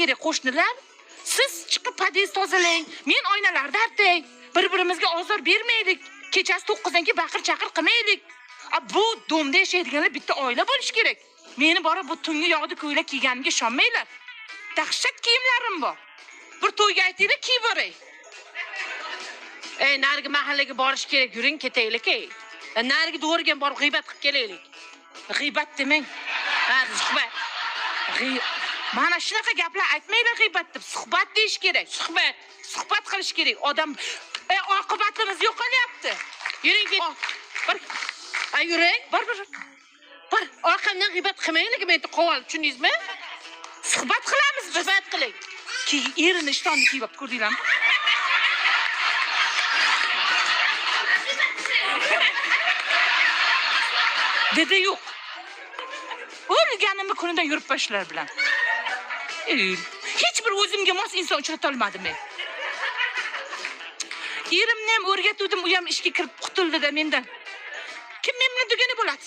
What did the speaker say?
kerak qo'shnilar. Siz chiqib podest tozalang, men oynalarni artay. Bir-birimizga ozor bermaylik. Kechasi 9dan keyin baqir-chaqir qilmaylik. Bu domda yashaydiganlar bitta oila bo'lish kerak. Meni bora bu tungi yog'di ko'ylak kiyganimga ishonmanglar. Dahshat kiyimlarim bor. Bir to'yga aytinglar, kiyib boray. Narigi mahallaga borish kerak, yuring ketaylik. Narigi do'rgan borib g'iybat qilib kelaylik. G'iybat demang. Ha, suhbat. Mana shunaqa gaplar aytmanglar g'iybat deb, suhbat deyish kerak. Suhbat qilish kerak. Odam oqibatimiz yo'qolyapti. Yuring ket. Bir yuring. Bir orqamdan g'iybat qilmaylik, meni qo'yib, tushundingizmi? Suhbat qilamiz, suhbat qiling. Erini ishtonni kiyib ko'rdinglarmi? Dede yo'q. O'lganimni kunidan yurib boshlar bilan. Hech bir o'zimga mos inson uchrata olmadim men. Erimni ham o'rgatuvdim, u ham ishga kirib qutuldi-da mendan. Kim men bilan degani bo'ladi?